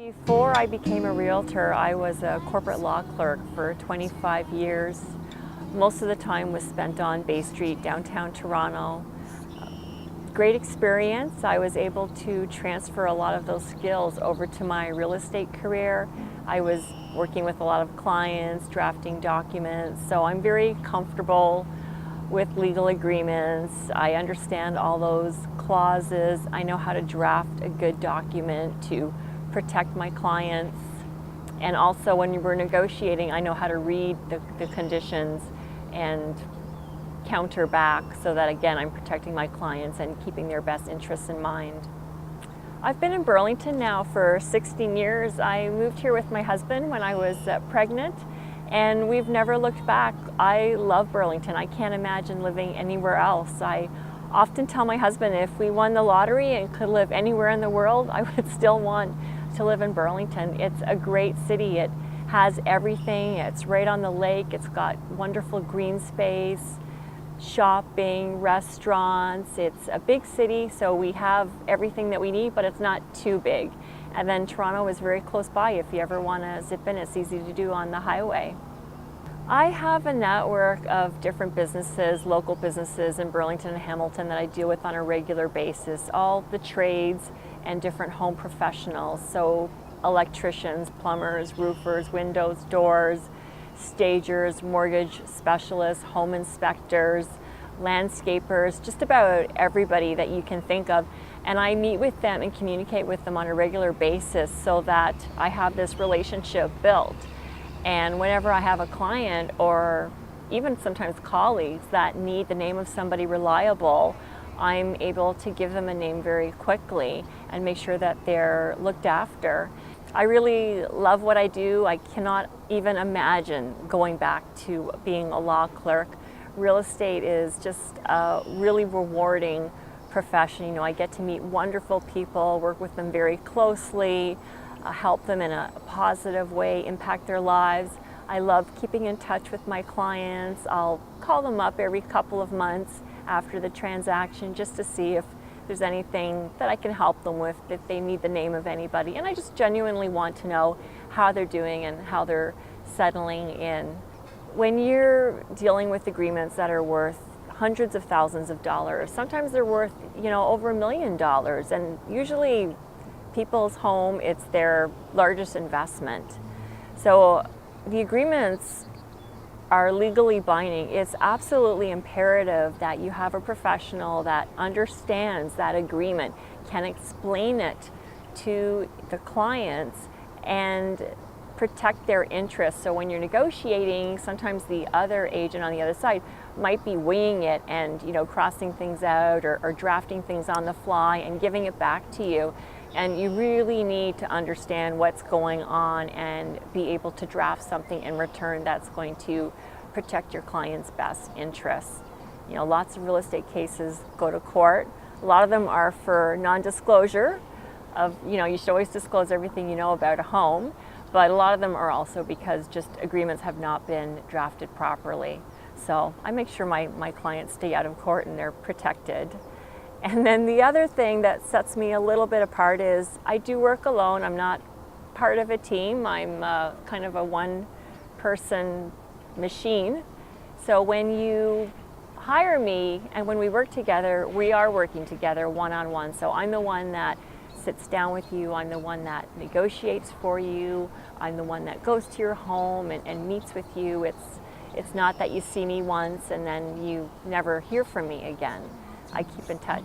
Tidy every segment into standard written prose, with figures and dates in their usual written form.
Before I became a realtor, I was a corporate law clerk for 25 years. Most of the time was spent on Bay Street, downtown Toronto. Great experience. I was able to transfer a lot of those skills over to my real estate career. I was working with a lot of clients, drafting documents, so I'm very comfortable with legal agreements. I understand all those clauses. I know how to draft a good document to protect my clients. And also when we're negotiating, I know how to read the conditions and counter back so that, again, I'm protecting my clients and keeping their best interests in mind. I've been in Burlington now for 16 years. I moved here with my husband when I was pregnant, and we've never looked back. I love Burlington. I can't imagine living anywhere else. I often tell my husband if we won the lottery and could live anywhere in the world, I would still want to live in Burlington. It's a great city. It has everything. It's right on the lake. It's got wonderful green space, shopping, restaurants. It's a big city, so we have everything that we need, but it's not too big. And then Toronto is very close by. If you ever want to zip in, it's easy to do on the highway. I have a network of different businesses, local businesses in Burlington and Hamilton that I deal with on a regular basis, all the trades and different home professionals. So electricians, plumbers, roofers, windows, doors, stagers, mortgage specialists, home inspectors, landscapers, just about everybody that you can think of. And I meet with them and communicate with them on a regular basis so that I have this relationship built. And whenever I have a client or even sometimes colleagues that need the name of somebody reliable, I'm able to give them a name very quickly and make sure that they're looked after. I really love what I do. I cannot even imagine going back to being a law clerk. Real estate is just a really rewarding profession. You know, I get to meet wonderful people, work with them very closely, help them in a positive way, impact their lives. I love keeping in touch with my clients. I'll call them up every couple of months after the transaction just to see if there's anything that I can help them with, if they need the name of anybody. And I just genuinely want to know how they're doing and how they're settling in. When you're dealing with agreements that are worth hundreds of thousands of dollars, sometimes they're worth, over $1 million. And usually people's home, it's their largest investment. So the agreements are legally binding. It's absolutely imperative that you have a professional that understands that agreement, can explain it to the clients and protect their interests. So when you're negotiating, sometimes the other agent on the other side might be winging it and crossing things out or drafting things on the fly and giving it back to you. And you really need to understand what's going on and be able to draft something in return that's going to protect your client's best interests. Lots of real estate cases go to court. A lot of them are for non-disclosure of, you should always disclose everything you know about a home, but a lot of them are also because just agreements have not been drafted properly. So I make sure my clients stay out of court and they're protected. And then the other thing that sets me a little bit apart is I do work alone. I'm not part of a team. I'm kind of a one-person machine. So when you hire me and when we work together, we are working together one-on-one. So I'm the one that sits down with you. I'm the one that negotiates for you. I'm the one that goes to your home and meets with you. It's not that you see me once and then you never hear from me again. I keep in touch.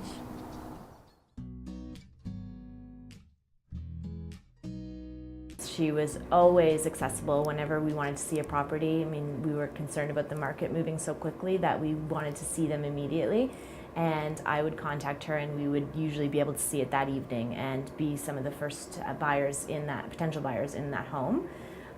She was always accessible whenever we wanted to see a property. I mean, we were concerned about the market moving so quickly that we wanted to see them immediately. And I would contact her and we would usually be able to see it that evening and be some of the first potential buyers in that home.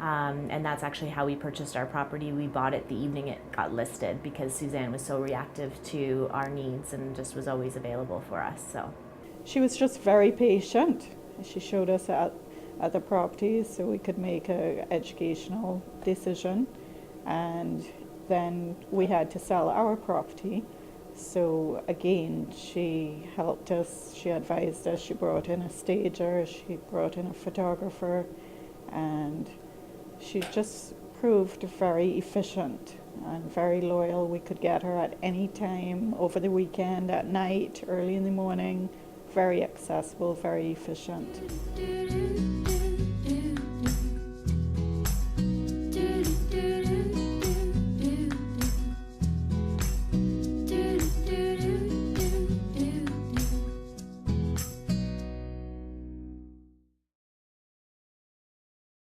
And that's actually how we purchased our property. We bought it the evening it got listed because Suzanne was so reactive to our needs and just was always available for us. So she was just very patient. She showed us at the properties so we could make an educational decision. And then we had to sell our property. So again, she helped us, she advised us, she brought in a stager, she brought in a photographer, and she just proved very efficient and very loyal. We could get her at any time, over the weekend, at night, early in the morning, very accessible, very efficient.